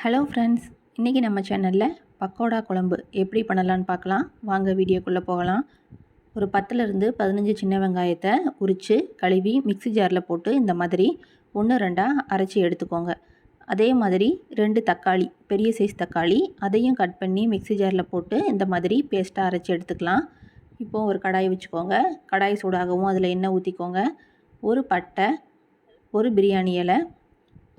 Hello friends, இன்றைக்கி நம்ம சேனலில் பக்கோடா குழம்பு எப்படி பண்ணலான்னு பார்க்கலாம். வாங்க வீடியோக்குள்ளே போகலாம். ஒரு 10லேருந்து 15 சின்ன வெங்காயத்தை உரித்து கழுவி மிக்ஸி ஜாரில் போட்டு இந்த மாதிரி 1-2 அரைச்சி எடுத்துக்கோங்க. அதே மாதிரி 2 தக்காளி, பெரிய சைஸ் தக்காளி, அதையும் கட் பண்ணி மிக்ஸி ஜாரில் போட்டு இந்த மாதிரி பேஸ்ட்டாக அரைச்சி எடுத்துக்கலாம். இப்போது ஒரு கடாய் வச்சுக்கோங்க. கடாய் சூடாகவும் அதில் எண்ணெய் ஊற்றிக்கோங்க. ஒரு பட்டை, ஒரு பிரியாணி இலை,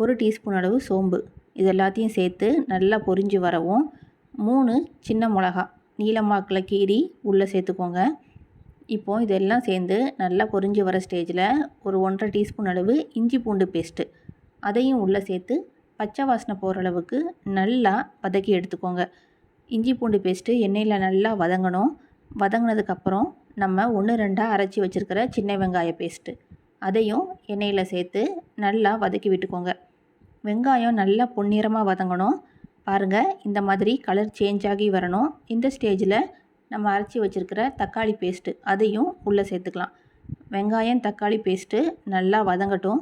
1 டீஸ்பூன் அளவு சோம்பு, இது எல்லாத்தையும் சேர்த்து நல்லா பொரிஞ்சு வரவும் 3 சின்ன மிளகா நீளமாக்கில் கீறி உள்ளே சேர்த்துக்கோங்க. இப்போது இதெல்லாம் சேர்ந்து நல்லா பொரிஞ்சு வர ஸ்டேஜில் ஒரு 1.5 டீஸ்பூன் அளவு இஞ்சி பூண்டு பேஸ்ட்டு அதையும் உள்ளே சேர்த்து பச்சை வாசனை போகிற அளவுக்கு நல்லா வதக்கி எடுத்துக்கோங்க. இஞ்சி பூண்டு பேஸ்ட்டு எண்ணெயில் நல்லா வதங்கணும். வதங்கினதுக்கப்புறம் நம்ம 1-2 அரைச்சி வச்சுருக்கிற சின்ன வெங்காய பேஸ்ட்டு அதையும் எண்ணெயில் சேர்த்து நல்லா வதக்கி விட்டுக்கோங்க. வெங்காயம் நல்லா பொன்னிறமாக வதங்கணும். பாருங்கள், இந்த மாதிரி கலர் சேஞ்ச் ஆகி வரணும். இந்த ஸ்டேஜில் நம்ம அரைச்சி வச்சுருக்கிற தக்காளி பேஸ்ட்டு அதையும் உள்ளே சேர்த்துக்கலாம். வெங்காயம் தக்காளி பேஸ்ட்டு நல்லா வதங்கட்டும்.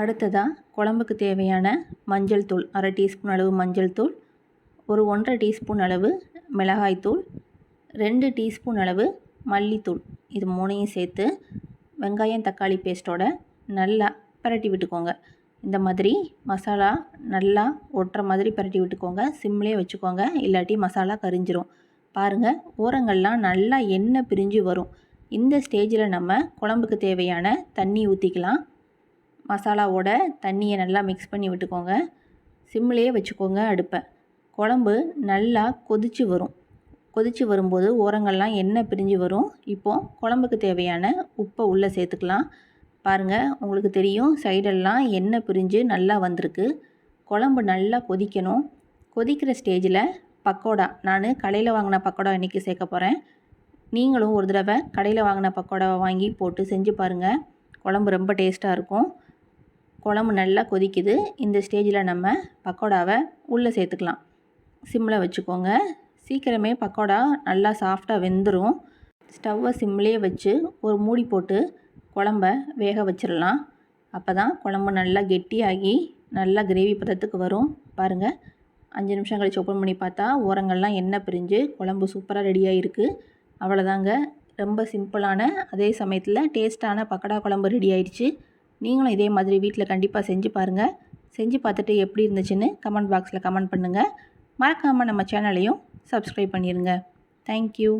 அடுத்ததாக குழம்புக்கு தேவையான மஞ்சள் தூள், 1/2 டீஸ்பூன் அளவு மஞ்சள் தூள், ஒரு 1.5 டீஸ்பூன் அளவு மிளகாய்த்தூள், 2 டீஸ்பூன் அளவு மல்லித்தூள், இது 3ஐயும் சேர்த்து வெங்காயம் தக்காளி பேஸ்ட்டோட நல்லா பிரட்டி விட்டுக்கோங்க. இந்த மாதிரி மசாலா நல்லா ஒட்டுற மாதிரி பிரட்டி விட்டுக்கோங்க. சிம்லேயே வச்சுக்கோங்க, இல்லாட்டி மசாலா கரிஞ்சிரும். பாருங்கள், ஓரங்கள்லாம் நல்லா எண்ணெய் பிரிஞ்சு வரும். இந்த ஸ்டேஜில் நம்ம குழம்புக்கு தேவையான தண்ணி ஊற்றிக்கலாம். மசாலாவோட தண்ணியை நல்லா மிக்ஸ் பண்ணி விட்டுக்கோங்க. சிம்லேயே வச்சுக்கோங்க அடுப்பை. குழம்பு நல்லா கொதித்து வரும். கொதித்து வரும்போது ஓரங்கள்லாம் எண்ணெய் பிரிஞ்சு வரும். இப்போது குழம்புக்கு தேவையான உப்பை உள்ளே சேர்த்துக்கலாம். பாருங்கள், உங்களுக்கு தெரியும், சைடெல்லாம் எண்ணெய் பிரிஞ்சு நல்லா வந்திருக்கு. குழம்பு நல்லா கொதிக்கணும். கொதிக்கிற ஸ்டேஜில் பக்கோடா, நான் கடையில் வாங்கின பக்கோடா இன்றைக்கி சேர்க்க போகிறேன். நீங்களும் ஒரு தடவை கடையில் வாங்கின பக்கோடாவை வாங்கி போட்டு செஞ்சு பாருங்கள். குழம்பு ரொம்ப டேஸ்ட்டாக இருக்கும். குழம்பு நல்லா கொதிக்குது. இந்த ஸ்டேஜில் நம்ம பக்கோடாவை உள்ளே சேர்த்துக்கலாம். சிம்மில் வச்சுக்கோங்க. சீக்கிரமே பக்கோடா நல்லா சாஃப்டாக வெந்துடும். ஸ்டவ்வை சிம்லேயே வச்சு ஒரு மூடி போட்டு குழம்ப வேக வச்சிடலாம். அப்போ தான் குழம்பு நல்லா கெட்டியாகி நல்லா கிரேவி பதத்துக்கு வரும். பாருங்கள், 5 நிமிஷம் கழிச்சு ஓப்பன் பண்ணி பார்த்தா ஓரங்கள்லாம் எண்ணெய் பிரிஞ்சு குழம்பு சூப்பராக ரெடியாக இருக்குது. அவ்வளோதாங்க, ரொம்ப சிம்பிளான அதே சமயத்தில் டேஸ்ட்டான பக்கோடா குழம்பு ரெடி ஆயிடுச்சு. நீங்களும் இதே மாதிரி வீட்டில் கண்டிப்பாக செஞ்சு பாருங்கள். செஞ்சு பார்த்துட்டு எப்படி இருந்துச்சுன்னு கமெண்ட் பாக்ஸில் கமெண்ட் பண்ணுங்கள். மறக்காமல் நம்ம சேனலையும் சப்ஸ்கிரைப் பண்ணிடுங்க. தேங்க்யூ.